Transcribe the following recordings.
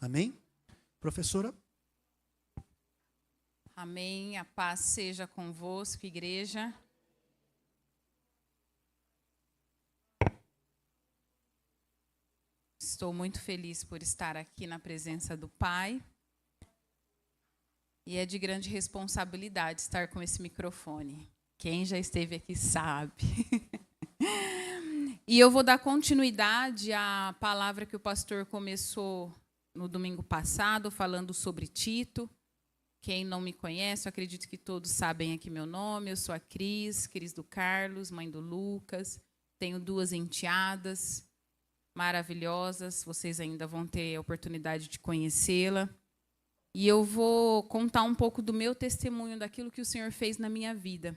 Amém? Professora? Amém. A paz seja convosco, igreja. Estou muito feliz por estar aqui na presença do Pai. E é de grande responsabilidade estar com esse microfone. Quem já esteve aqui sabe. E eu vou dar continuidade à palavra que o pastor começou no domingo passado, falando sobre Tito. Quem não me conhece, eu acredito que todos sabem aqui meu nome. Eu sou a Cris do Carlos, mãe do Lucas. Tenho 2 enteadas maravilhosas. Vocês ainda vão ter a oportunidade de conhecê-la. E eu vou contar um pouco do meu testemunho, daquilo que o Senhor fez na minha vida.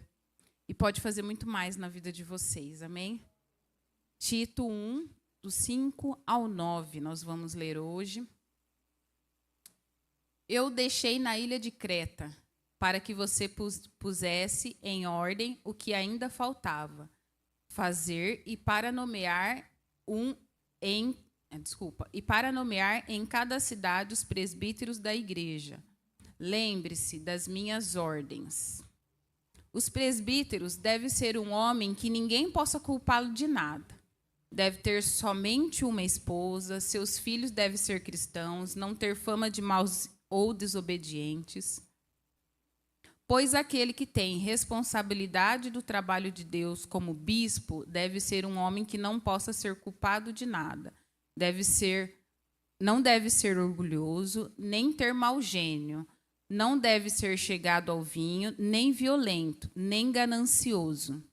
E pode fazer muito mais na vida de vocês, amém? Tito 1, do 5 ao 9, nós vamos ler hoje. Eu deixei na ilha de Creta, para que você pusesse em ordem o que ainda faltava fazer e para nomear em cada cidade os presbíteros da igreja. Lembre-se das minhas ordens. Os presbíteros devem ser um homem que ninguém possa culpá-lo de nada. Deve ter somente uma esposa, seus filhos devem ser cristãos, não ter fama de maus ou desobedientes. Pois aquele que tem responsabilidade do trabalho de Deus como bispo deve ser um homem que não possa ser culpado de nada. Não deve ser orgulhoso, nem ter mau gênio. Não deve ser chegado ao vinho, nem violento, nem ganancioso.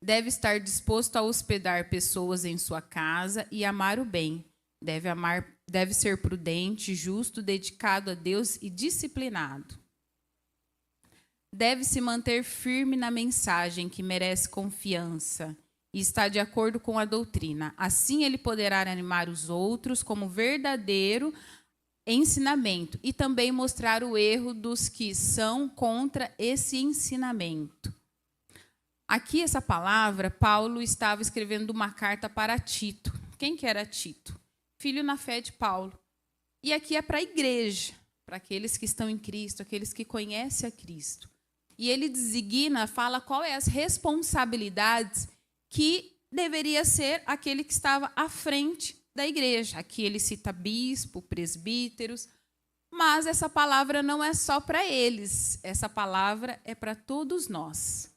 Deve estar disposto a hospedar pessoas em sua casa e amar o bem. Deve ser prudente, justo, dedicado a Deus e disciplinado. Deve se manter firme na mensagem que merece confiança e está de acordo com a doutrina. Assim ele poderá animar os outros como verdadeiro ensinamento e também mostrar o erro dos que são contra esse ensinamento. Aqui, essa palavra, Paulo estava escrevendo uma carta para Tito. Quem que era Tito? Filho na fé de Paulo. E aqui é para a igreja, para aqueles que estão em Cristo, aqueles que conhecem a Cristo. E ele designa, fala qual é as responsabilidades que deveria ser aquele que estava à frente da igreja. Aqui ele cita bispo, presbíteros, mas essa palavra não é só para eles, essa palavra é para todos nós.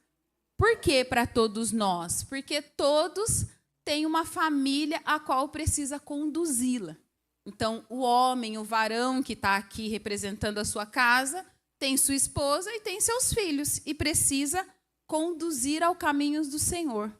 Por que para todos nós? Porque todos têm uma família a qual precisa conduzi-la. Então, o homem, o varão que está aqui representando a sua casa, tem sua esposa e tem seus filhos e precisa conduzir ao caminho do Senhor.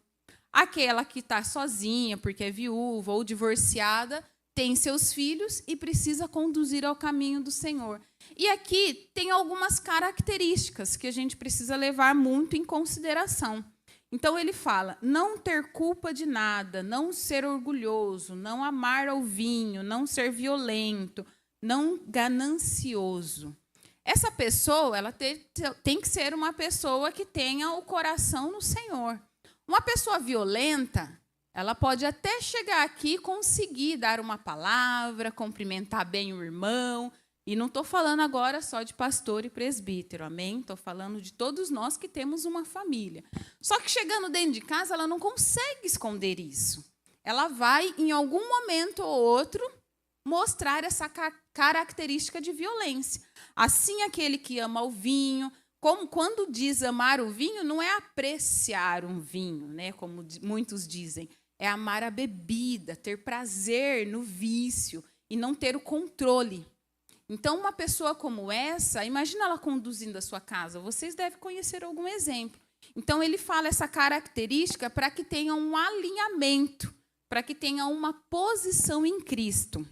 Aquela que está sozinha, porque é viúva ou divorciada, tem seus filhos e precisa conduzir ao caminho do Senhor. E aqui tem algumas características que a gente precisa levar muito em consideração. Então, ele fala, não ter culpa de nada, não ser orgulhoso, não amar ao vinho, não ser violento, não ganancioso. Essa pessoa ela tem que ser uma pessoa que tenha o coração no Senhor. Uma pessoa violenta, ela pode até chegar aqui e conseguir dar uma palavra, cumprimentar bem o irmão. E não estou falando agora só de pastor e presbítero, amém? Estou falando de todos nós que temos uma família. Só que chegando dentro de casa, ela não consegue esconder isso. Ela vai, em algum momento ou outro, mostrar essa característica de violência. Assim, aquele que ama o vinho, como quando diz amar o vinho, não é apreciar um vinho, né? Como muitos dizem, é amar a bebida, ter prazer no vício e não ter o controle. Então, uma pessoa como essa, imagina ela conduzindo a sua casa, vocês devem conhecer algum exemplo. Então, ele fala essa característica para que tenha um alinhamento, para que tenha uma posição em Cristo.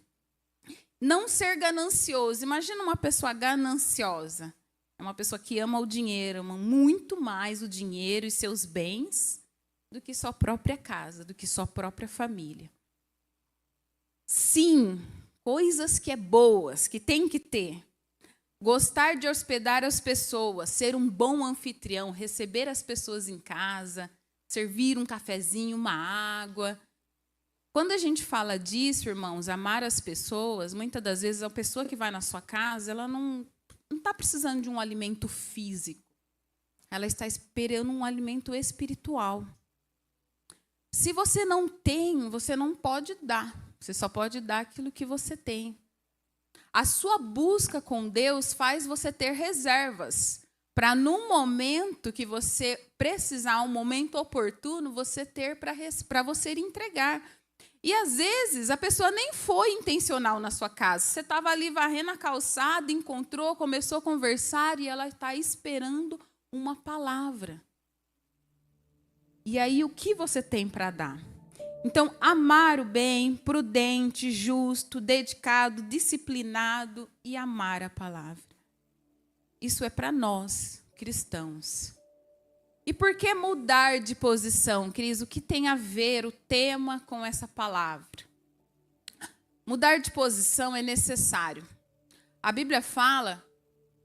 Não ser ganancioso. Imagina uma pessoa gananciosa. É uma pessoa que ama o dinheiro, ama muito mais o dinheiro e seus bens do que sua própria casa, do que sua própria família. Sim, coisas que é boas, que tem que ter. Gostar de hospedar as pessoas, ser um bom anfitrião, receber as pessoas em casa, servir um cafezinho, uma água. Quando a gente fala disso, irmãos, amar as pessoas, muitas das vezes a pessoa que vai na sua casa, ela não está precisando de um alimento físico. Ela está esperando um alimento espiritual. Se você não tem, você não pode dar. Você só pode dar aquilo que você tem. A sua busca com Deus faz você ter reservas, para no momento que você precisar, um momento oportuno, você ter para você entregar. E às vezes a pessoa nem foi intencional na sua casa. Você estava ali varrendo a calçada, encontrou, começou a conversar e ela está esperando uma palavra. E aí o que você tem para dar? Então, amar o bem, prudente, justo, dedicado, disciplinado e amar a palavra. Isso é para nós, cristãos. E por que mudar de posição, Cris? O que tem a ver o tema com essa palavra? Mudar de posição é necessário. A Bíblia fala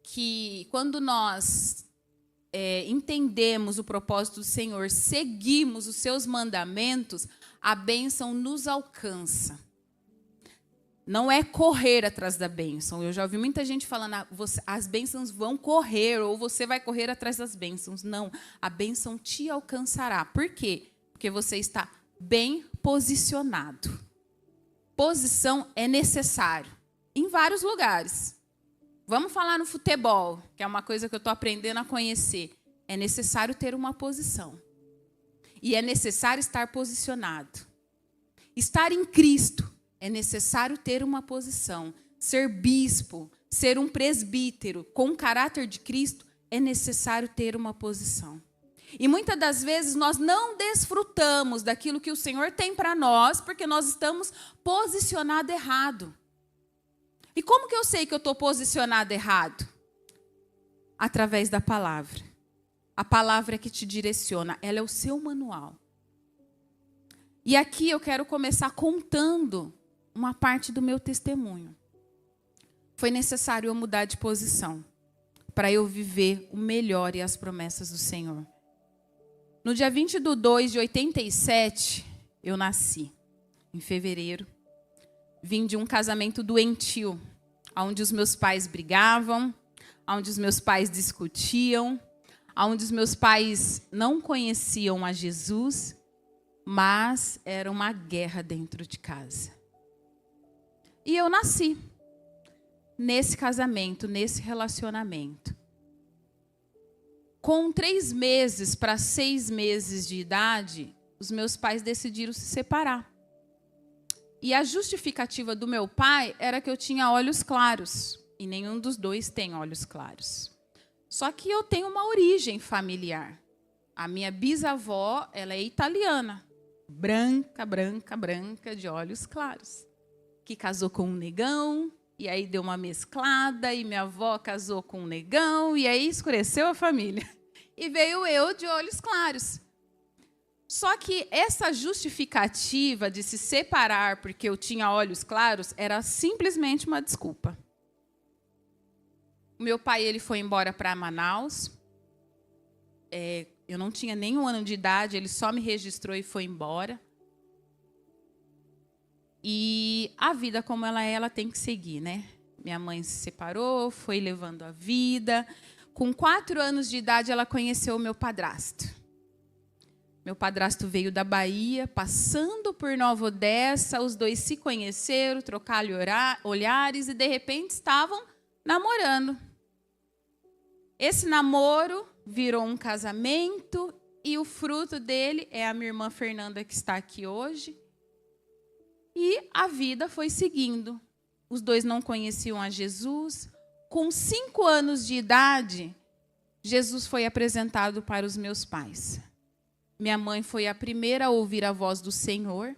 que quando nós entendemos o propósito do Senhor, seguimos os seus mandamentos, a bênção nos alcança. Não é correr atrás da bênção. Eu já ouvi muita gente falando, as bênçãos vão correr, ou você vai correr atrás das bênçãos. Não, a bênção te alcançará. Por quê? Porque você está bem posicionado. Posição é necessário em vários lugares. Vamos falar no futebol, que é uma coisa que eu estou aprendendo a conhecer. É necessário ter uma posição. E é necessário estar posicionado. Estar em Cristo. É necessário ter uma posição. Ser bispo, ser um presbítero com o caráter de Cristo, é necessário ter uma posição. E muitas das vezes nós não desfrutamos daquilo que o Senhor tem para nós, porque nós estamos posicionados errado. E como que eu sei que eu estou posicionado errado? Através da palavra. A palavra é que te direciona, ela é o seu manual. E aqui eu quero começar contando uma parte do meu testemunho. Foi necessário eu mudar de posição para eu viver o melhor e as promessas do Senhor. No dia 20/2 de 87, eu nasci, em fevereiro. Vim de um casamento doentio, onde os meus pais brigavam, onde os meus pais discutiam, onde os meus pais não conheciam a Jesus, mas era uma guerra dentro de casa. E eu nasci nesse casamento, nesse relacionamento. Com 3 meses para 6 meses de idade, os meus pais decidiram se separar. E a justificativa do meu pai era que eu tinha olhos claros. E nenhum dos dois tem olhos claros. Só que eu tenho uma origem familiar. A minha bisavó, ela é italiana. Branca, branca, branca, de olhos claros. Que casou com um negão, e aí deu uma mesclada, e minha avó casou com um negão, e aí escureceu a família. E veio eu de olhos claros. Só que essa justificativa de se separar porque eu tinha olhos claros era simplesmente uma desculpa. O meu pai ele foi embora para Manaus. Eu não tinha nem 1 ano de idade, ele só me registrou e foi embora. E a vida como ela tem que seguir, né? Minha mãe se separou, foi levando a vida. Com 4 anos de idade, ela conheceu o meu padrasto. Meu padrasto veio da Bahia, passando por Nova Odessa, os dois se conheceram, trocaram olhares e, de repente, estavam namorando. Esse namoro virou um casamento e o fruto dele é a minha irmã Fernanda, que está aqui hoje. E a vida foi seguindo. Os dois não conheciam a Jesus. Com 5 anos de idade, Jesus foi apresentado para os meus pais. Minha mãe foi a primeira a ouvir a voz do Senhor.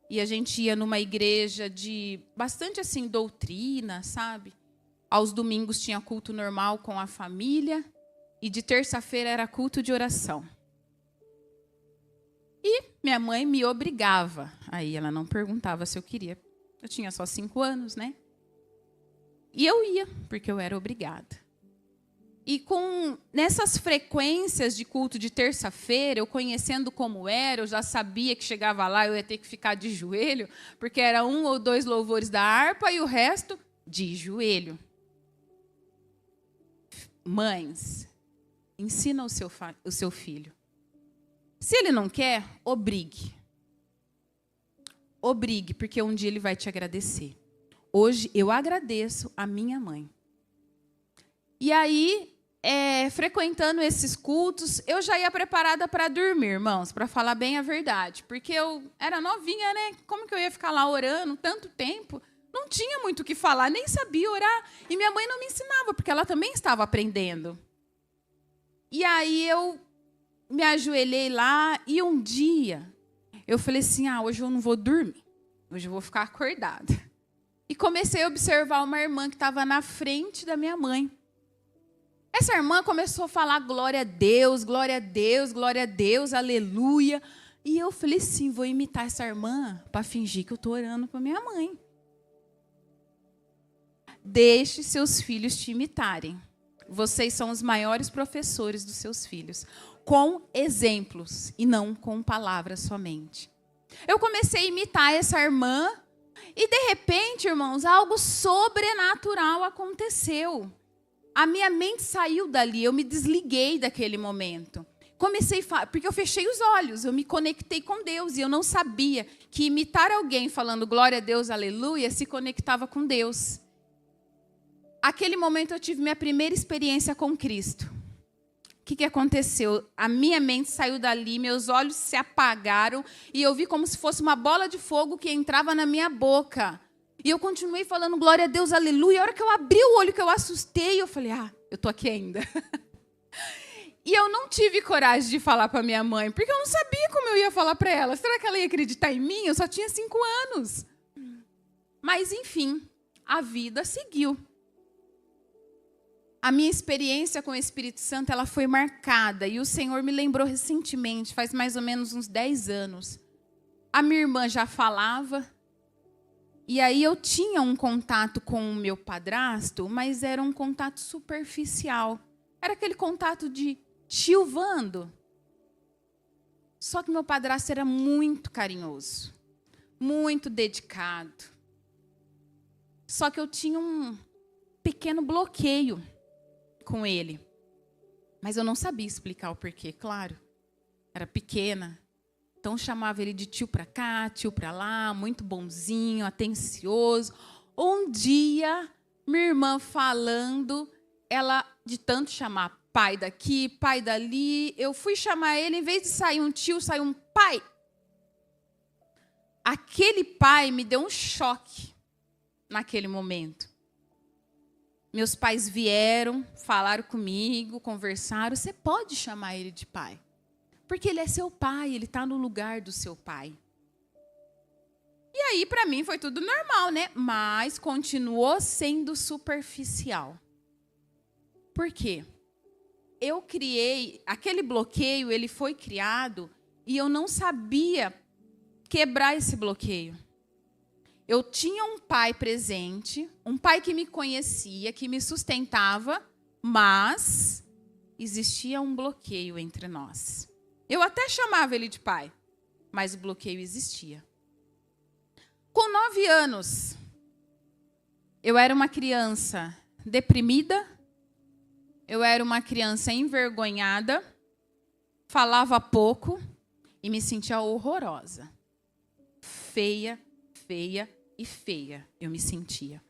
E a gente ia numa igreja de bastante assim doutrina, sabe? Aos domingos tinha culto normal com a família. E de terça-feira era culto de oração. E minha mãe me obrigava. Aí ela não perguntava se eu queria. Eu tinha só 5 anos, né? E eu ia, porque eu era obrigada. E nessas frequências de culto de terça-feira, eu conhecendo como era, eu já sabia que chegava lá eu ia ter que ficar de joelho, porque era 1 ou 2 louvores da harpa e o resto de joelho. Mães, ensina o seu filho. Se ele não quer, obrigue. Obrigue, porque um dia ele vai te agradecer. Hoje eu agradeço a minha mãe. E aí, frequentando esses cultos, eu já ia preparada para dormir, irmãos, para falar bem a verdade. Porque eu era novinha, né? Como que eu ia ficar lá orando tanto tempo? Não tinha muito o que falar, nem sabia orar. E minha mãe não me ensinava, porque ela também estava aprendendo. E aí eu me ajoelhei lá e um dia eu falei assim, hoje eu não vou dormir. Hoje eu vou ficar acordada. E comecei a observar uma irmã que estava na frente da minha mãe. Essa irmã começou a falar glória a Deus, glória a Deus, glória a Deus, aleluia. E eu falei assim, vou imitar essa irmã para fingir que eu estou orando para minha mãe. Deixe seus filhos te imitarem. Vocês são os maiores professores dos seus filhos. Com exemplos e não com palavras somente. Eu comecei a imitar essa irmã e, de repente, irmãos, algo sobrenatural aconteceu. A minha mente saiu dali, eu me desliguei daquele momento. Comecei a falar, porque eu fechei os olhos, eu me conectei com Deus e eu não sabia que imitar alguém falando glória a Deus, aleluia, se conectava com Deus. Aquele momento eu tive minha primeira experiência com Cristo. O que aconteceu? A minha mente saiu dali, meus olhos se apagaram e eu vi como se fosse uma bola de fogo que entrava na minha boca. E eu continuei falando glória a Deus, aleluia. A hora que eu abri o olho, que eu assustei, eu falei, eu estou aqui ainda. E eu não tive coragem de falar para minha mãe, porque eu não sabia como eu ia falar para ela. Será que ela ia acreditar em mim? Eu só tinha 5 anos. Mas, enfim, a vida seguiu. A minha experiência com o Espírito Santo, ela foi marcada. E o Senhor me lembrou recentemente, faz mais ou menos uns 10 anos. A minha irmã já falava. E aí eu tinha um contato com o meu padrasto, mas era um contato superficial. Era aquele contato de tio Vando. Só que meu padrasto era muito carinhoso. Muito dedicado. Só que eu tinha um pequeno bloqueio com ele. Mas eu não sabia explicar o porquê, claro. Era pequena. Então chamava ele de tio para cá, tio para lá, muito bonzinho, atencioso. Um dia, minha irmã falando, ela de tanto chamar pai daqui, pai dali, eu fui chamar ele, em vez de sair um tio, saiu um pai. Aquele pai me deu um choque naquele momento. Meus pais vieram, falaram comigo, conversaram. Você pode chamar ele de pai. Porque ele é seu pai, ele está no lugar do seu pai. E aí, para mim, foi tudo normal, né? Mas continuou sendo superficial. Por quê? Eu criei, aquele bloqueio, ele foi criado e eu não sabia quebrar esse bloqueio. Eu tinha um pai presente, um pai que me conhecia, que me sustentava, mas existia um bloqueio entre nós. Eu até chamava ele de pai, mas o bloqueio existia. Com 9 anos, eu era uma criança deprimida, eu era uma criança envergonhada, falava pouco e me sentia horrorosa. Feia, feia e feia eu me sentia.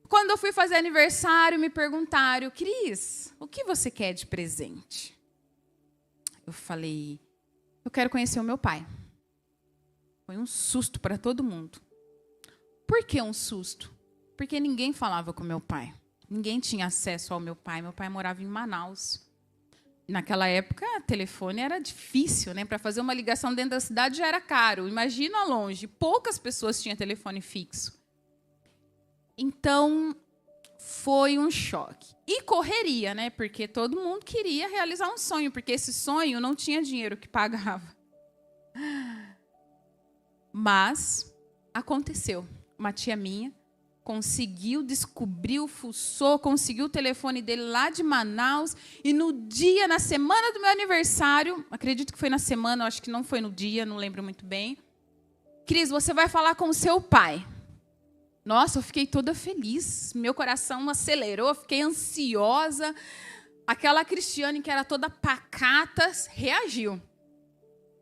Quando eu fui fazer aniversário, me perguntaram, Cris, o que você quer de presente? Eu falei, eu quero conhecer o meu pai. Foi um susto para todo mundo. Por que um susto? Porque ninguém falava com meu pai. Ninguém tinha acesso ao meu pai. Meu pai morava em Manaus. Naquela época, o telefone era difícil, né? Para fazer uma ligação dentro da cidade já era caro. Imagina longe. Poucas pessoas tinham telefone fixo. Então, foi um choque. E correria, né? Porque todo mundo queria realizar um sonho, porque esse sonho não tinha dinheiro que pagava. Mas aconteceu. Uma tia minha conseguiu, descobriu, fuçou, conseguiu o telefone dele lá de Manaus. E no dia, na semana do meu aniversário, acredito que foi na semana, acho que não foi no dia, não lembro muito bem. Cris, você vai falar com o seu pai. Nossa, eu fiquei toda feliz. Meu coração acelerou, fiquei ansiosa. Aquela Cristiane que era toda pacata, reagiu.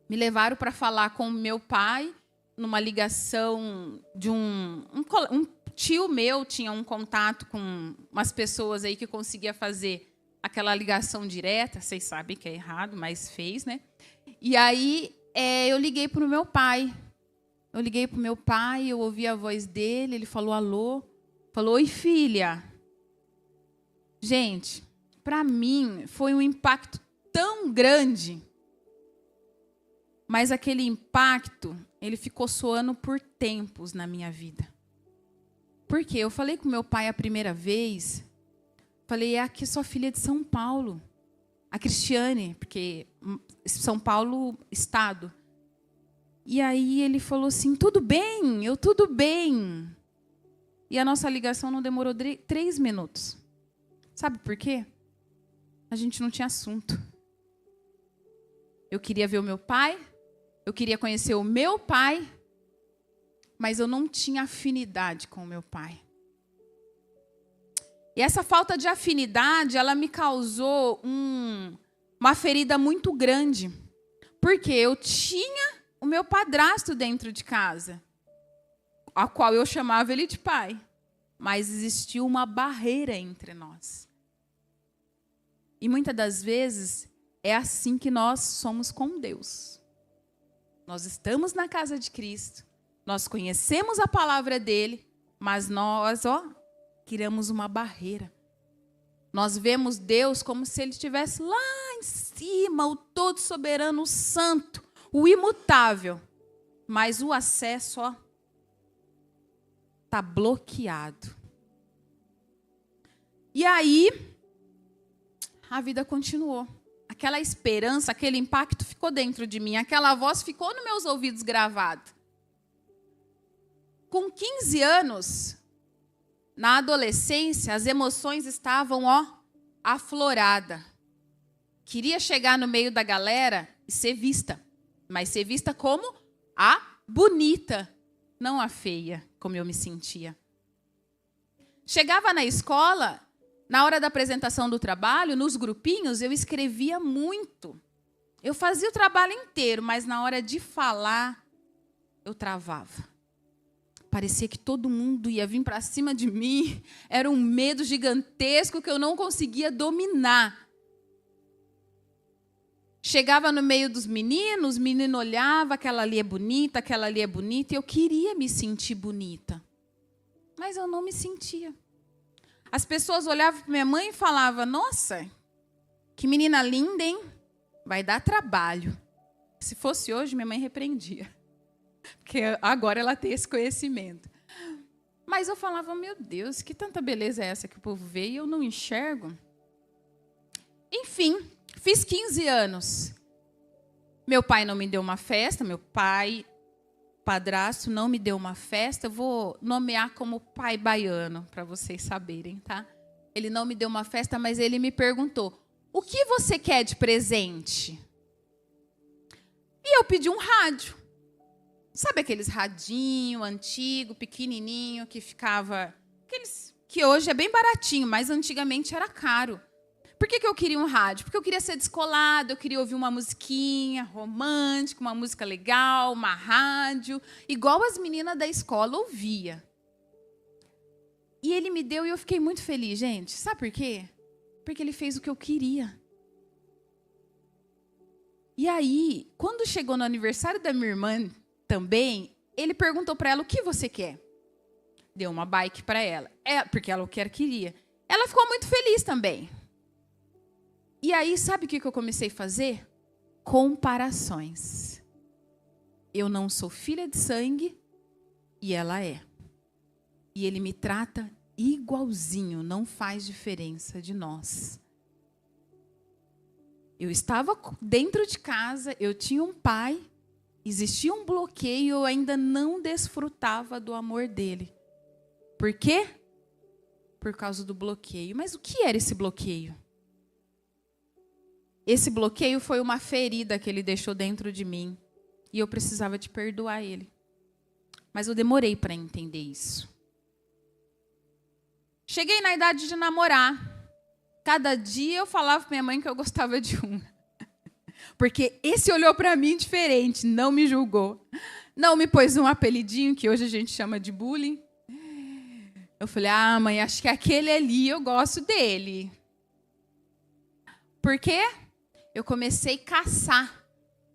Me levaram para falar com o meu pai, numa ligação de um tio meu, tinha um contato com umas pessoas aí que conseguia fazer aquela ligação direta. Vocês sabem que é errado, mas fez, né? E aí eu liguei para o meu pai. Eu ouvi a voz dele, ele falou alô. Falou, oi, filha. Gente, para mim foi um impacto tão grande. Mas aquele impacto, ele ficou soando por tempos na minha vida. Por quê? Eu falei com meu pai a primeira vez, falei, é aqui sua filha de São Paulo. A Cristiane, porque São Paulo, estado. E aí ele falou assim, tudo bem, tudo bem. E a nossa ligação não demorou 3 minutos. Sabe por quê? A gente não tinha assunto. Eu queria ver o meu pai, eu queria conhecer o meu pai, mas eu não tinha afinidade com o meu pai. E essa falta de afinidade, ela me causou uma ferida muito grande. Porque eu tinha o meu padrasto dentro de casa, a qual eu chamava ele de pai. Mas existia uma barreira entre nós. E muitas das vezes é assim que nós somos com Deus. Nós estamos na casa de Cristo, nós conhecemos a palavra dele, mas nós, criamos uma barreira. Nós vemos Deus como se ele estivesse lá em cima, o todo soberano, o santo, o imutável. Mas o acesso, está bloqueado. E aí, a vida continuou. Aquela esperança, aquele impacto ficou dentro de mim. Aquela voz ficou nos meus ouvidos gravada. Com 15 anos, na adolescência, as emoções estavam, afloradas. Queria chegar no meio da galera e ser vista. Mas ser vista como a bonita, não a feia, como eu me sentia. Chegava na escola, na hora da apresentação do trabalho, nos grupinhos, eu escrevia muito. Eu fazia o trabalho inteiro, mas na hora de falar, eu travava. Parecia que todo mundo ia vir para cima de mim. Era um medo gigantesco que eu não conseguia dominar. Chegava no meio dos meninos, os meninos olhavam, aquela ali é bonita, e eu queria me sentir bonita. Mas eu não me sentia. As pessoas olhavam para minha mãe e falavam, nossa, que menina linda, hein? Vai dar trabalho. Se fosse hoje, minha mãe repreendia. Porque agora ela tem esse conhecimento. Mas eu falava, meu Deus, que tanta beleza é essa que o povo vê e eu não enxergo? Enfim, fiz 15 anos. Meu pai não me deu uma festa, meu pai, padrasto, não me deu uma festa. Eu vou nomear como pai baiano, para vocês saberem, tá? Ele não me deu uma festa, mas ele me perguntou, o que você quer de presente? E eu pedi um rádio. Sabe aqueles radinho antigo, pequenininho, que ficava... Aqueles que hoje é bem baratinho, mas antigamente era caro. Por que eu queria um rádio? Porque eu queria ser descolado, eu queria ouvir uma musiquinha romântica, uma música legal, uma rádio, igual as meninas da escola ouviam. E ele me deu e eu fiquei muito feliz, gente. Sabe por quê? Porque ele fez o que eu queria. E aí, quando chegou no aniversário da minha irmã também, ele perguntou para ela, o que você quer? Deu uma bike para ela. Porque ela o que ela queria. Ela ficou muito feliz também. E aí, sabe o que eu comecei a fazer? Comparações. Eu não sou filha de sangue e ela é. E ele me trata igualzinho, não faz diferença de nós. Eu estava dentro de casa, eu tinha um pai, existia um bloqueio, eu ainda não desfrutava do amor dele. Por quê? Por causa do bloqueio. Mas o que era esse bloqueio? Esse bloqueio foi uma ferida que ele deixou dentro de mim. E eu precisava de perdoar ele. Mas eu demorei para entender isso. Cheguei na idade de namorar. Cada dia eu falava para minha mãe que eu gostava de um. Porque esse olhou para mim diferente, não me julgou. Não me pôs um apelidinho, que hoje a gente chama de bullying. Eu falei, mãe, acho que aquele ali eu gosto dele. Por quê? Eu comecei a caçar,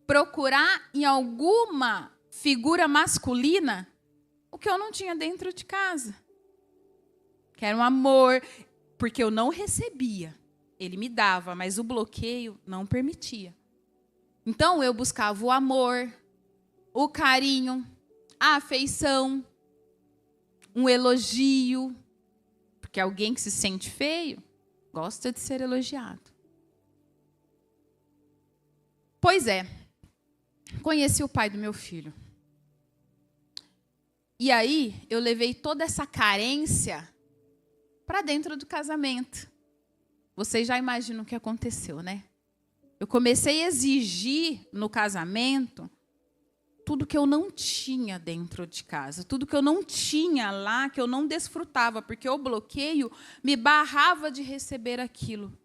procurar em alguma figura masculina o que eu não tinha dentro de casa. Que era um amor, porque eu não recebia. Ele me dava, mas o bloqueio não permitia. Então, eu buscava o amor, o carinho, a afeição, um elogio. Porque alguém que se sente feio gosta de ser elogiado. Pois é, conheci o pai do meu filho. E aí, eu levei toda essa carência para dentro do casamento. Vocês já imaginam o que aconteceu, né? Eu comecei a exigir no casamento tudo que eu não tinha dentro de casa, tudo que eu não tinha lá, que eu não desfrutava, porque o bloqueio me barrava de receber aquilo.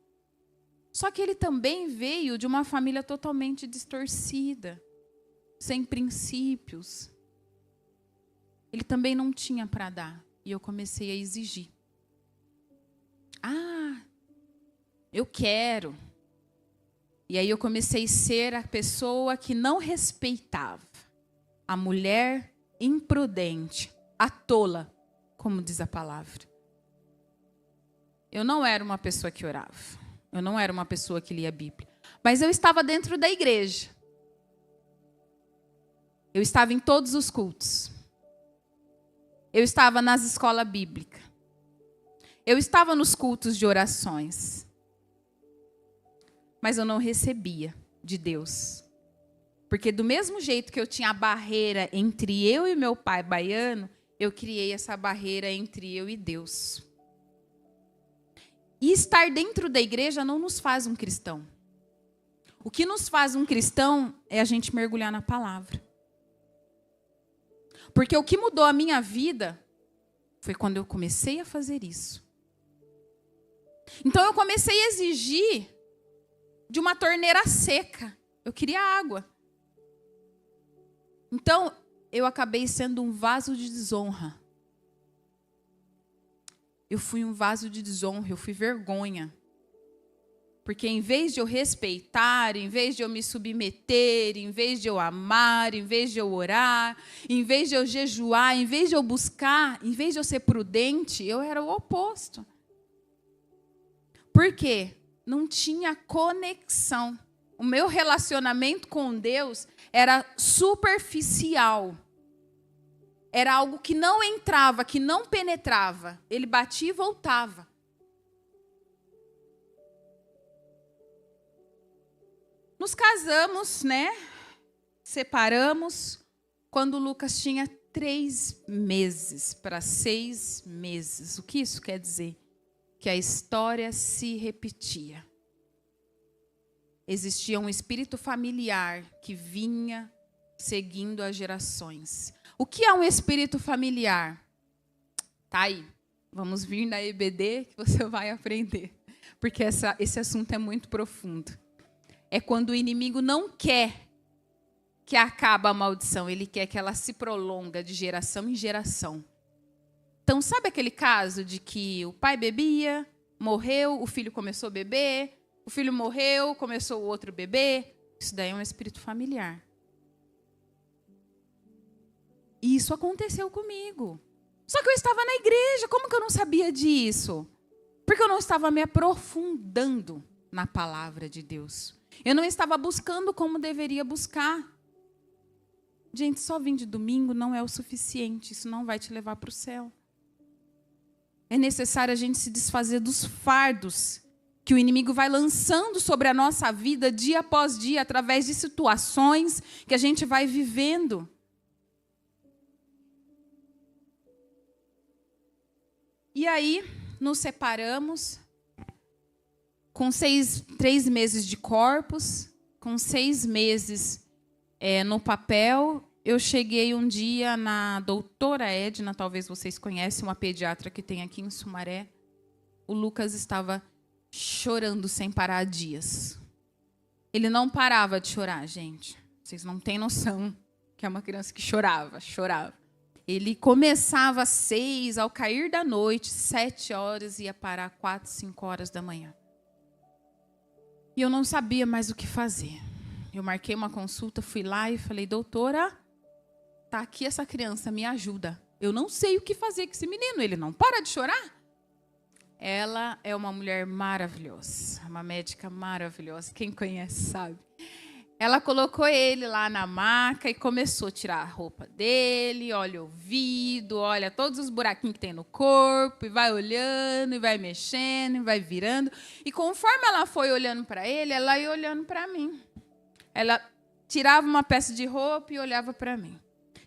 Só que ele também veio de uma família totalmente distorcida, sem princípios. Ele também não tinha para dar, e eu comecei a exigir. Eu quero. E aí eu comecei a ser a pessoa que não respeitava. A mulher imprudente, a tola, como diz a palavra. Eu não era uma pessoa que orava. Eu não era uma pessoa que lia a Bíblia. Mas eu estava dentro da igreja. Eu estava em todos os cultos. Eu estava nas escolas bíblicas. Eu estava nos cultos de orações. Mas eu não recebia de Deus. Porque do mesmo jeito que eu tinha a barreira entre eu e meu pai baiano, eu criei essa barreira entre eu e Deus. E estar dentro da igreja não nos faz um cristão. O que nos faz um cristão é a gente mergulhar na palavra. Porque o que mudou a minha vida foi quando eu comecei a fazer isso. Então eu comecei a exigir de uma torneira seca. Eu queria água. Então, eu acabei sendo um vaso de desonra. Eu fui um vaso de desonra, eu fui vergonha. Porque em vez de eu respeitar, em vez de eu me submeter, em vez de eu amar, em vez de eu orar, em vez de eu jejuar, em vez de eu buscar, em vez de eu ser prudente, eu era o oposto. Por quê? Não tinha conexão. O meu relacionamento com Deus era superficial. Era algo que não entrava, que não penetrava. Ele batia e voltava. Nos casamos, né? Separamos quando o Lucas tinha 3 meses para 6 meses. O que isso quer dizer? Que a história se repetia. Existia um espírito familiar que vinha seguindo as gerações. O que é um espírito familiar? Tá aí. Vamos vir na EBD que você vai aprender. Porque esse assunto é muito profundo. É quando o inimigo não quer que acabe a maldição. Ele quer que ela se prolongue de geração em geração. Então, sabe aquele caso de que o pai bebia, morreu, o filho começou a beber, o filho morreu, começou o outro a beber? Isso daí é um espírito familiar. E isso aconteceu comigo. Só que eu estava na igreja, como que eu não sabia disso? Porque eu não estava me aprofundando na palavra de Deus. Eu não estava buscando como deveria buscar. Gente, só vir de domingo não é o suficiente, isso não vai te levar para o céu. É necessário a gente se desfazer dos fardos que o inimigo vai lançando sobre a nossa vida dia após dia, através de situações que a gente vai vivendo. E aí, nos separamos, com 3 meses de corpos, com 6 meses no papel. Eu cheguei um dia na doutora Edna, talvez vocês conhecem, uma pediatra que tem aqui em Sumaré. O Lucas estava chorando sem parar há dias. Ele não parava de chorar, gente. Vocês não têm noção que é uma criança que chorava. Ele começava às 6, ao cair da noite, 7 horas, ia parar 4, 5 horas da manhã. E eu não sabia mais o que fazer. Eu marquei uma consulta, fui lá e falei, doutora, tá aqui essa criança, me ajuda. Eu não sei o que fazer com esse menino, ele não para de chorar. Ela é uma mulher maravilhosa, uma médica maravilhosa, quem conhece sabe. Ela colocou ele lá na maca e começou a tirar a roupa dele, olha o ouvido, olha todos os buraquinhos que tem no corpo, e vai olhando, e vai mexendo, e vai virando. E conforme ela foi olhando para ele, ela ia olhando para mim. Ela tirava uma peça de roupa e olhava para mim.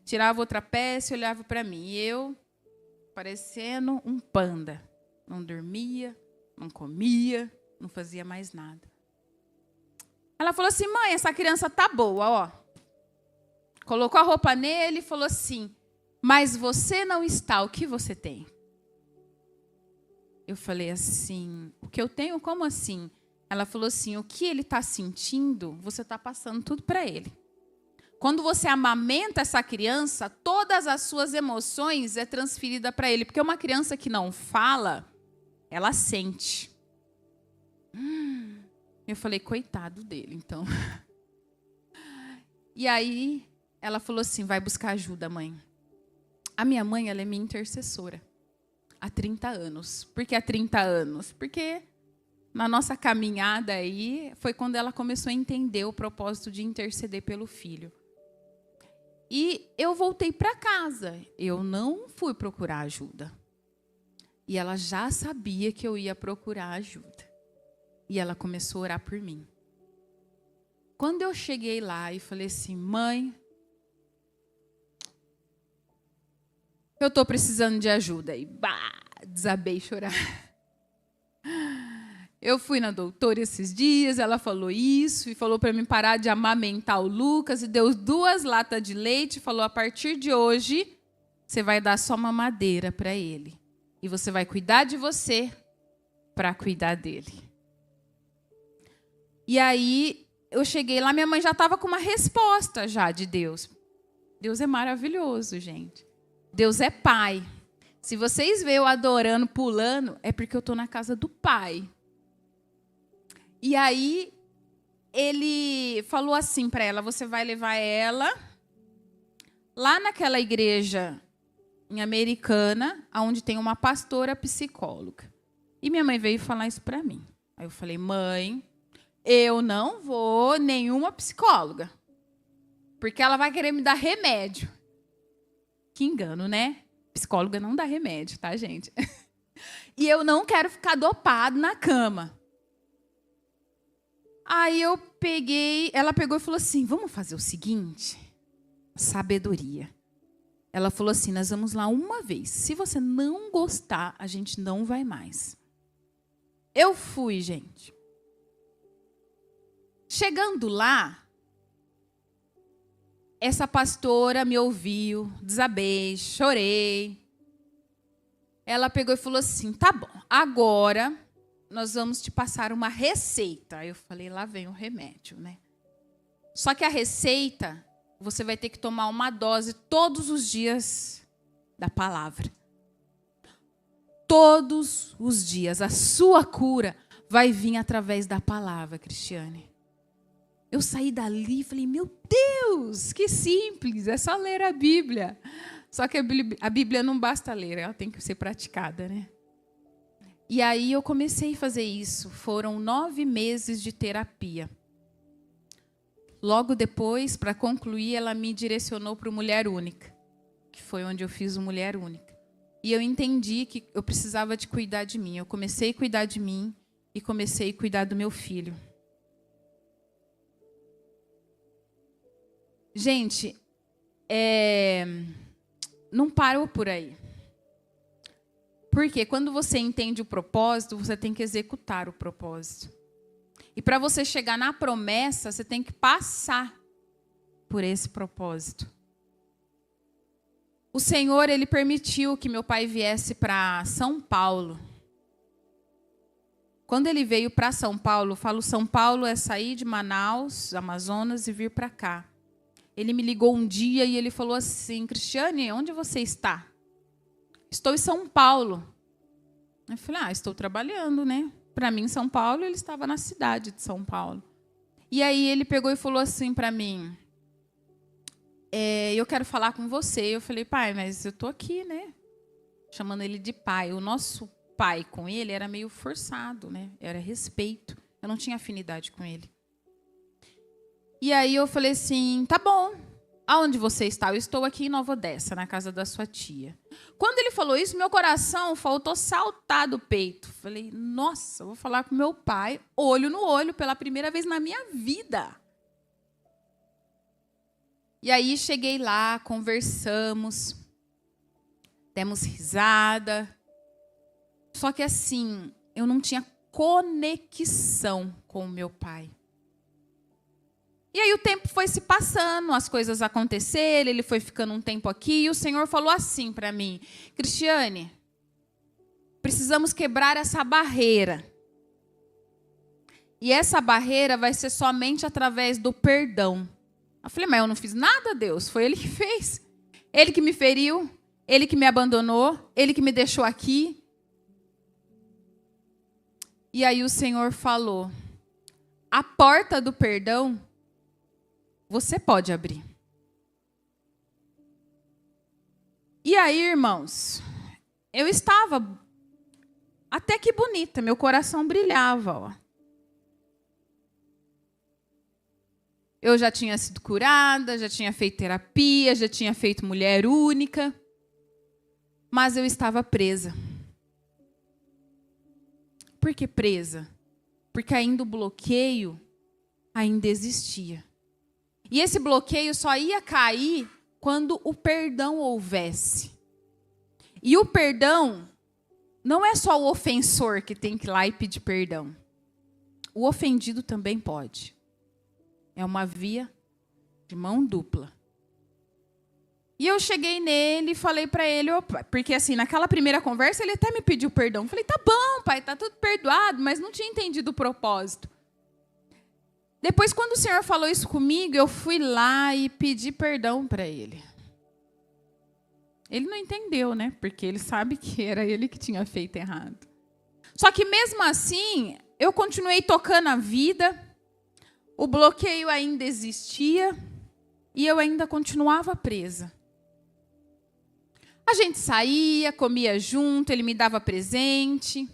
Tirava outra peça e olhava para mim. E eu, parecendo um panda. Não dormia, não comia, não fazia mais nada. Ela falou assim, mãe, essa criança tá boa, ó. Colocou a roupa nele e falou assim, mas você não está, o que você tem? Eu falei assim, o que eu tenho, como assim? Ela falou assim, o que ele está sentindo, você está passando tudo para ele. Quando você amamenta essa criança, todas as suas emoções é transferida para ele. Porque uma criança que não fala, ela sente. Eu falei, coitado dele, então. E aí, ela falou assim, vai buscar ajuda, mãe. A minha mãe, ela é minha intercessora. Há 30 anos. Por que há 30 anos? Porque na nossa caminhada aí, foi quando ela começou a entender o propósito de interceder pelo filho. E eu voltei para casa. Eu não fui procurar ajuda. E ela já sabia que eu ia procurar ajuda. E ela começou a orar por mim. Quando eu cheguei lá e falei assim, mãe, eu estou precisando de ajuda. E desabei a chorar. Eu fui na doutora esses dias, ela falou isso, e falou para mim parar de amamentar o Lucas, e deu 2 latas de leite, e falou, a partir de hoje, você vai dar só mamadeira para ele. E você vai cuidar de você para cuidar dele. E aí, eu cheguei lá, minha mãe já estava com uma resposta já de Deus. Deus é maravilhoso, gente. Deus é pai. Se vocês veem eu adorando, pulando, é porque eu estou na casa do pai. E aí, ele falou assim para ela, você vai levar ela lá naquela igreja em Americana, onde tem uma pastora psicóloga. E minha mãe veio falar isso para mim. Aí eu falei, mãe, eu não vou nenhuma psicóloga, porque ela vai querer me dar remédio. Que engano, né? Psicóloga não dá remédio, tá, gente? E eu não quero ficar dopado na cama. Aí eu peguei, ela pegou e falou assim, vamos fazer o seguinte, sabedoria. Ela falou assim, nós vamos lá uma vez. Se você não gostar, a gente não vai mais. Eu fui, gente. Chegando lá, essa pastora me ouviu, desabei, chorei. Ela pegou e falou assim, tá bom, agora nós vamos te passar uma receita. Eu falei, lá vem o remédio, né? Só que a receita, você vai ter que tomar uma dose todos os dias da palavra. Todos os dias. A sua cura vai vir através da palavra, Cristiane. Eu saí dali e falei, meu Deus, que simples, é só ler a Bíblia. Só que a Bíblia não basta ler, ela tem que ser praticada, né? E aí eu comecei a fazer isso. Foram 9 meses de terapia. Logo depois, para concluir, ela me direcionou para o Mulher Única, que foi onde eu fiz o Mulher Única. E eu entendi que eu precisava de cuidar de mim. Eu comecei a cuidar de mim e comecei a cuidar do meu filho. Gente, não parou por aí. Porque quando você entende o propósito, você tem que executar o propósito. E para você chegar na promessa, você tem que passar por esse propósito. O Senhor, Ele permitiu que meu pai viesse para São Paulo. Quando ele veio para São Paulo, eu falo São Paulo é sair de Manaus, Amazonas, e vir para cá. Ele me ligou um dia e ele falou assim: Cristiane, onde você está? Estou em São Paulo. Eu falei: estou trabalhando, né? Para mim, São Paulo, ele estava na cidade de São Paulo. E aí ele pegou e falou assim para mim: eu quero falar com você. Eu falei: pai, mas eu estou aqui, né? Chamando ele de pai. O nosso pai com ele era meio forçado, né? Era respeito. Eu não tinha afinidade com ele. E aí eu falei assim: tá bom. Aonde você está? Eu estou aqui em Nova Odessa, na casa da sua tia. Quando ele falou isso, meu coração faltou saltar do peito. Falei: nossa, eu vou falar com meu pai, olho no olho, pela primeira vez na minha vida. E aí cheguei lá, conversamos, demos risada. Só que assim, eu não tinha conexão com o meu pai. E aí o tempo foi se passando, as coisas aconteceram, ele foi ficando um tempo aqui, e o Senhor falou assim para mim: Cristiane, precisamos quebrar essa barreira. E essa barreira vai ser somente através do perdão. Eu falei: mas eu não fiz nada, Deus, foi Ele que fez. Ele que me feriu, Ele que me abandonou, Ele que me deixou aqui. E aí o Senhor falou: a porta do perdão você pode abrir. E aí, irmãos, eu estava até que bonita, meu coração brilhava, ó. Eu já tinha sido curada, já tinha feito terapia, já tinha feito mulher única, mas eu estava presa. Por que presa? Porque ainda o bloqueio ainda existia. E esse bloqueio só ia cair quando o perdão houvesse. E o perdão não é só o ofensor que tem que ir lá e pedir perdão. O ofendido também pode. É uma via de mão dupla. E eu cheguei nele e falei para ele, porque assim, naquela primeira conversa ele até me pediu perdão. Eu falei: tá bom, pai, tá tudo perdoado, mas não tinha entendido o propósito. Depois, quando o Senhor falou isso comigo, eu fui lá e pedi perdão para ele. Ele não entendeu, né? Porque ele sabe que era ele que tinha feito errado. Só que mesmo assim, eu continuei tocando a vida, o bloqueio ainda existia e eu ainda continuava presa. A gente saía, comia junto, ele me dava presente,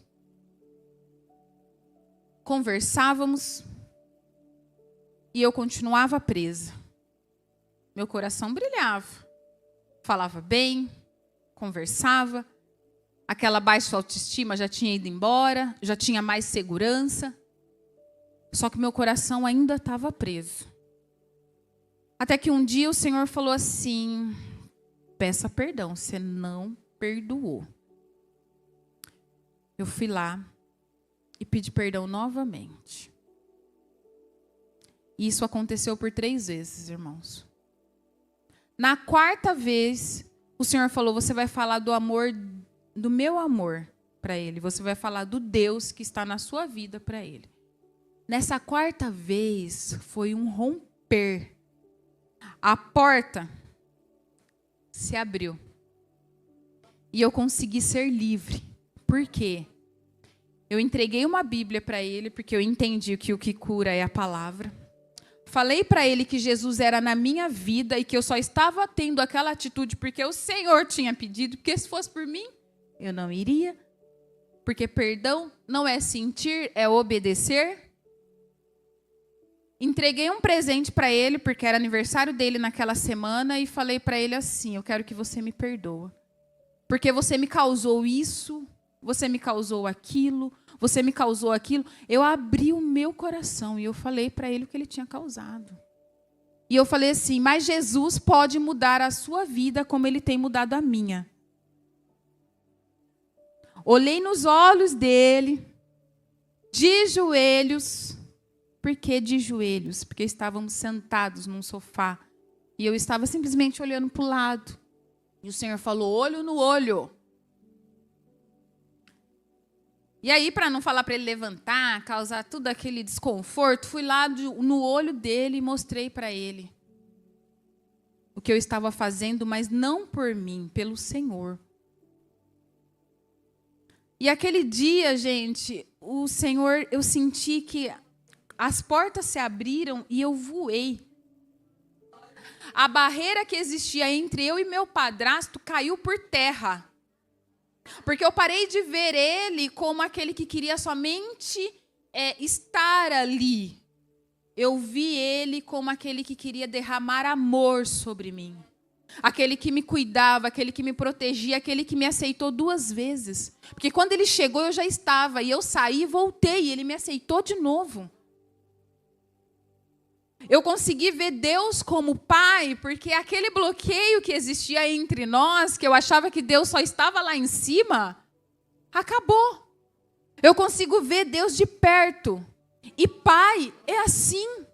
conversávamos. E eu continuava presa. Meu coração brilhava. Falava bem, conversava. Aquela baixa autoestima já tinha ido embora, já tinha mais segurança. Só que meu coração ainda estava preso. Até que um dia o Senhor falou assim: peça perdão, você não perdoou. Eu fui lá e pedi perdão novamente. E isso aconteceu por 3 vezes, irmãos. Na 4ª vez, o Senhor falou: você vai falar do amor, do meu amor para Ele. Você vai falar do Deus que está na sua vida para Ele. Nessa 4ª vez, foi um romper. A porta se abriu. E eu consegui ser livre. Por quê? Eu entreguei uma Bíblia para ele, porque eu entendi que o que cura é a palavra. Falei para ele que Jesus era na minha vida e que eu só estava tendo aquela atitude porque o Senhor tinha pedido, porque se fosse por mim, eu não iria. Porque perdão não é sentir, é obedecer. Entreguei um presente para ele, porque era aniversário dele naquela semana, e falei para ele assim: eu quero que você me perdoa. Porque você me causou isso, você me causou aquilo, você me causou aquilo. Eu abri o meu coração e eu falei para ele o que ele tinha causado. E eu falei assim: mas Jesus pode mudar a sua vida como ele tem mudado a minha. Olhei nos olhos dele, de joelhos. Por que de joelhos? Porque estávamos sentados num sofá. E eu estava simplesmente olhando para o lado. E o Senhor falou, olho no olho. E aí, para não falar para ele levantar, causar todo aquele desconforto, fui lá no olho dele e mostrei para ele o que eu estava fazendo, mas não por mim, pelo Senhor. E aquele dia, gente, o Senhor, eu senti que as portas se abriram e eu voei. A barreira que existia entre eu e meu padrasto caiu por terra. Porque eu parei de ver ele como aquele que queria somente estar ali. Eu vi ele como aquele que queria derramar amor sobre mim. Aquele que me cuidava, aquele que me protegia, aquele que me aceitou 2 vezes. Porque quando ele chegou eu já estava, e eu saí e voltei, e ele me aceitou de novo. Eu consegui ver Deus como Pai, porque aquele bloqueio que existia entre nós, que eu achava que Deus só estava lá em cima, acabou. Eu consigo ver Deus de perto. E Pai é assim.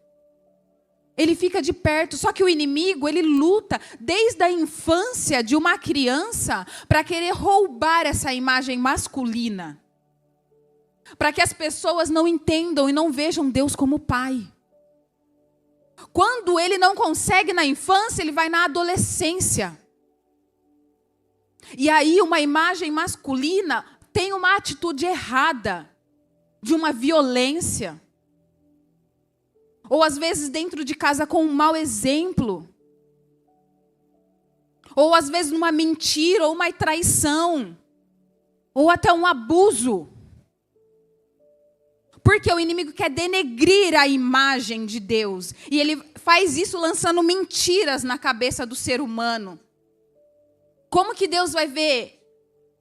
Ele fica de perto, só que o inimigo, ele luta desde a infância de uma criança para querer roubar essa imagem masculina. Para que as pessoas não entendam e não vejam Deus como Pai. Quando ele não consegue na infância, ele vai na adolescência. E aí uma imagem masculina tem uma atitude errada, de uma violência. Ou às vezes dentro de casa com um mau exemplo. Ou às vezes uma mentira, ou uma traição. Ou até um abuso. Porque o inimigo quer denegrir a imagem de Deus. E ele faz isso lançando mentiras na cabeça do ser humano. Como que Deus vai ver?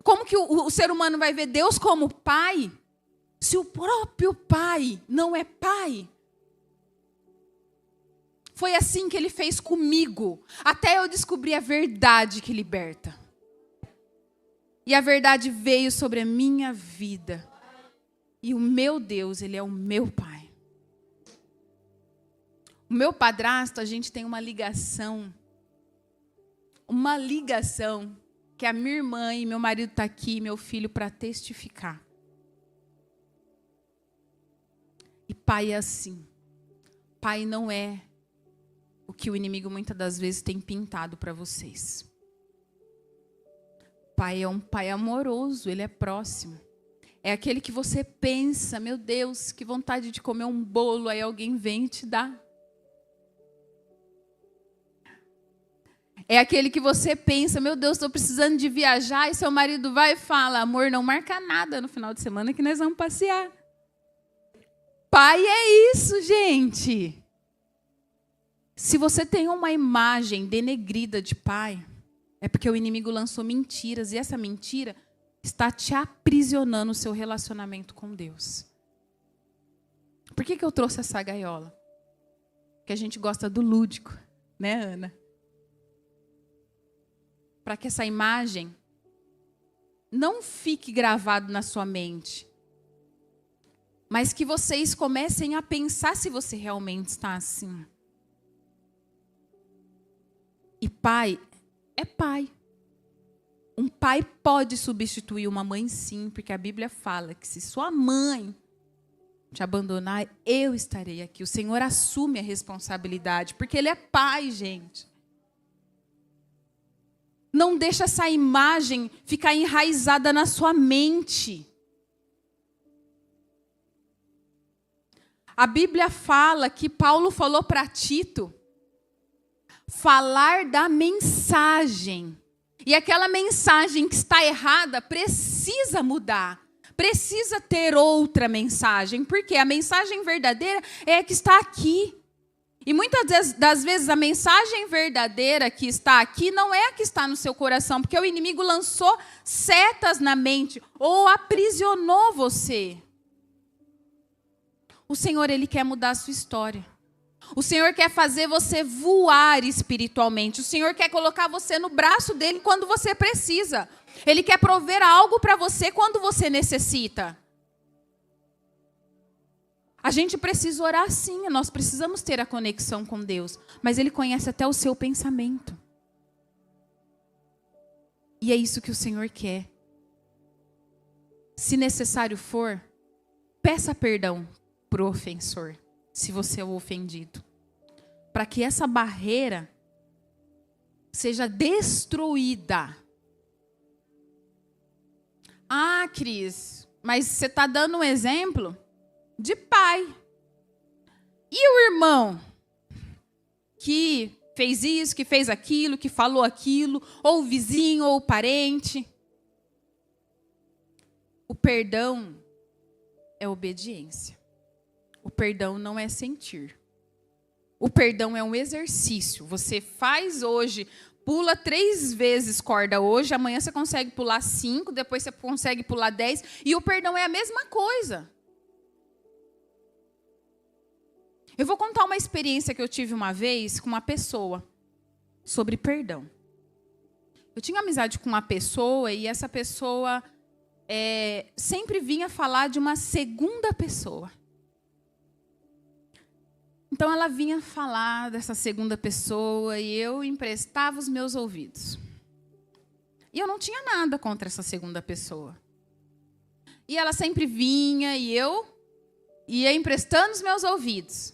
Como que o ser humano vai ver Deus como Pai? Se o próprio Pai não é Pai. Foi assim que ele fez comigo. Até eu descobrir a verdade que liberta. E a verdade veio sobre a minha vida. E o meu Deus, ele é o meu Pai. O meu padrasto, a gente tem uma ligação. Uma ligação que a minha irmã e meu marido está aqui, meu filho, para testificar. E pai é assim. Pai não é o que o inimigo muitas das vezes tem pintado para vocês. Pai é um pai amoroso, ele é próximo. É aquele que você pensa, meu Deus, que vontade de comer um bolo, aí alguém vem e te dá. É aquele que você pensa, meu Deus, estou precisando de viajar, e seu marido vai e fala, amor, não marca nada no final de semana que nós vamos passear. Pai é isso, gente. Se você tem uma imagem denegrida de pai, é porque o inimigo lançou mentiras, e essa mentira está te aprisionando o seu relacionamento com Deus. Por que eu trouxe essa gaiola? Porque a gente gosta do lúdico, né, Ana? Para que essa imagem não fique gravada na sua mente, mas que vocês comecem a pensar se você realmente está assim. E pai é pai. Um pai pode substituir uma mãe, sim, porque a Bíblia fala que se sua mãe te abandonar, eu estarei aqui. O Senhor assume a responsabilidade, porque Ele é pai, gente. Não deixa essa imagem ficar enraizada na sua mente. A Bíblia fala que Paulo falou para Tito falar da mensagem. E aquela mensagem que está errada precisa mudar. Precisa ter outra mensagem. Porque a mensagem verdadeira é a que está aqui. E muitas das vezes a mensagem verdadeira que está aqui não é a que está no seu coração. Porque o inimigo lançou setas na mente ou aprisionou você. O Senhor, Ele quer mudar a sua história. O Senhor quer fazer você voar espiritualmente. O Senhor quer colocar você no braço dEle quando você precisa. Ele quer prover algo para você quando você necessita. A gente precisa orar sim, nós precisamos ter a conexão com Deus. Mas Ele conhece até o seu pensamento. E é isso que o Senhor quer. Se necessário for, peça perdão para o ofensor, se você é o ofendido. Para que essa barreira seja destruída. Ah, Cris, mas você está dando um exemplo de pai. E o irmão que fez isso, que fez aquilo, que falou aquilo, ou o vizinho, ou o parente? O perdão é obediência. O perdão não é sentir. O perdão é um exercício. Você faz hoje, pula 3 vezes corda hoje, amanhã você consegue pular 5, depois você consegue pular 10, e o perdão é a mesma coisa. Eu vou contar uma experiência que eu tive uma vez com uma pessoa sobre perdão. Eu tinha amizade com uma pessoa e essa pessoa sempre vinha falar de uma segunda pessoa. Então ela vinha falar dessa segunda pessoa e eu emprestava os meus ouvidos. E eu não tinha nada contra essa segunda pessoa. E ela sempre vinha e eu ia emprestando os meus ouvidos.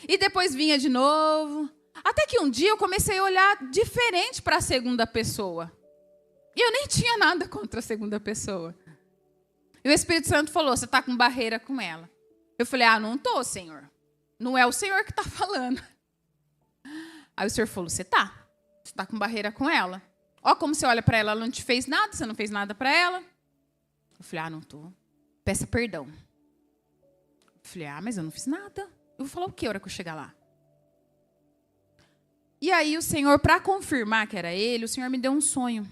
E depois vinha de novo. Até que um dia eu comecei a olhar diferente para a segunda pessoa. E eu nem tinha nada contra a segunda pessoa. E o Espírito Santo falou, você está com barreira com ela. Eu falei, não estou, Senhor. Não é o Senhor que está falando. Aí o Senhor falou, você está com barreira com ela. Ó como você olha para ela, ela não te fez nada, você não fez nada para ela. Eu falei, não estou. Peça perdão. Eu falei, mas eu não fiz nada. Eu vou falar o que a hora que eu chegar lá? E aí o Senhor, para confirmar que era ele, o Senhor me deu um sonho.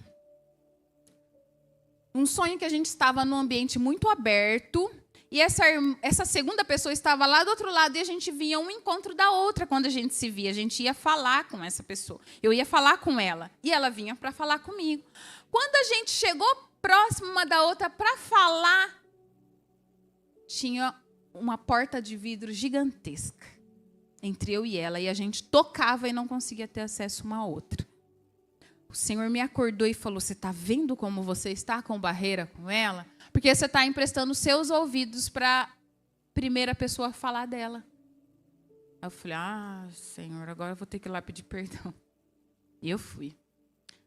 Um sonho que a gente estava num ambiente muito aberto. E essa segunda pessoa estava lá do outro lado e a gente via um encontro da outra quando a gente se via. A gente ia falar com essa pessoa. Eu ia falar com ela. E ela vinha para falar comigo. Quando a gente chegou próximo uma da outra para falar, tinha uma porta de vidro gigantesca entre eu e ela. E a gente tocava e não conseguia ter acesso uma à outra. O Senhor me acordou e falou, você está vendo como você está com barreira com ela? Porque você está emprestando seus ouvidos para a primeira pessoa falar dela. Aí eu falei, Senhor, agora eu vou ter que ir lá pedir perdão. E eu fui.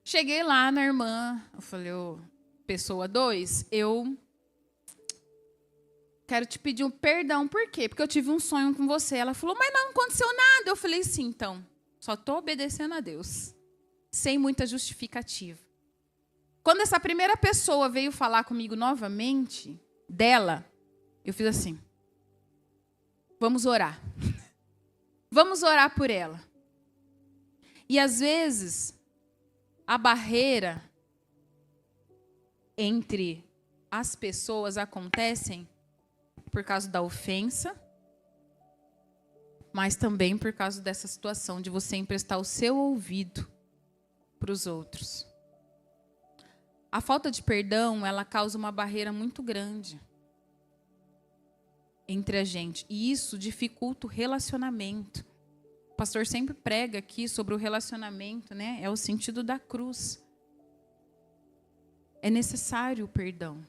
Cheguei lá na irmã, eu falei, pessoa 2, eu quero te pedir um perdão. Por quê? Porque eu tive um sonho com você. Ela falou, mas não aconteceu nada. Eu falei, sim, então, só estou obedecendo a Deus. Sem muita justificativa. Quando essa primeira pessoa veio falar comigo novamente, dela, eu fiz assim, vamos orar. Vamos orar por ela. E às vezes, a barreira entre as pessoas acontecem por causa da ofensa, mas também por causa dessa situação de você emprestar o seu ouvido para os outros. A falta de perdão, ela causa uma barreira muito grande entre a gente. E isso dificulta o relacionamento. O pastor sempre prega aqui sobre o relacionamento, né? É o sentido da cruz. É necessário o perdão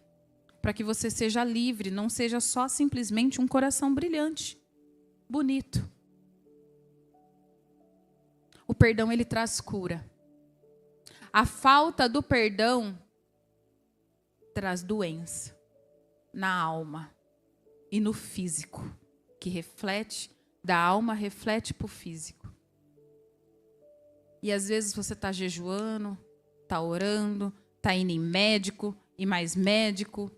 para que você seja livre, não seja só simplesmente um coração brilhante, bonito. O perdão, ele traz cura. A falta do perdão traz doença na alma e no físico, que reflete, da alma reflete para o físico. E às vezes você está jejuando, está orando, está indo em médico e mais médico,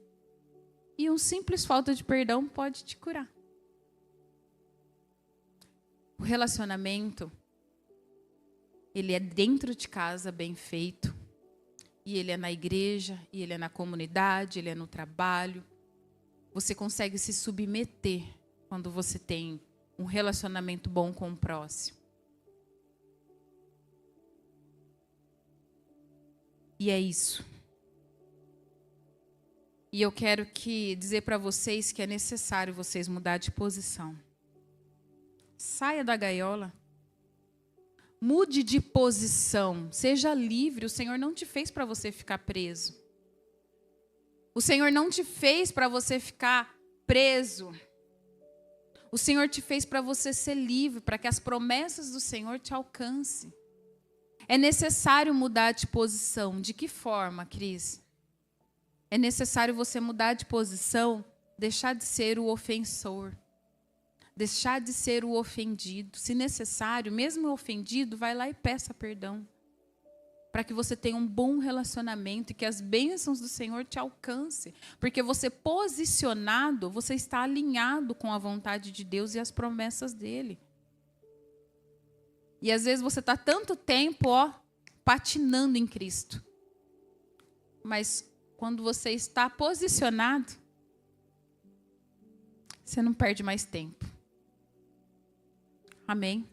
e um simples falta de perdão pode te curar. O relacionamento, ele é dentro de casa, bem feito. E ele é na igreja, e ele é na comunidade, ele é no trabalho. Você consegue se submeter quando você tem um relacionamento bom com o próximo. E é isso. E eu quero dizer para vocês que é necessário vocês mudar de posição. Saia da gaiola. Mude de posição. Seja livre. O Senhor não te fez para você ficar preso. O Senhor não te fez para você ficar preso. O Senhor te fez para você ser livre, para que as promessas do Senhor te alcancem. É necessário mudar de posição. De que forma, Cris? É necessário você mudar de posição, deixar de ser o ofensor, deixar de ser o ofendido. Se necessário, mesmo o ofendido, vai lá e peça perdão, para que você tenha um bom relacionamento e que as bênçãos do Senhor te alcancem. Porque você posicionado, você está alinhado com a vontade de Deus e as promessas dele. E às vezes você está tanto tempo, patinando em Cristo. Mas quando você está posicionado, você não perde mais tempo. Amém?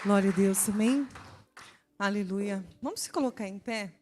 Glória a Deus, amém? Aleluia. Vamos se colocar em pé?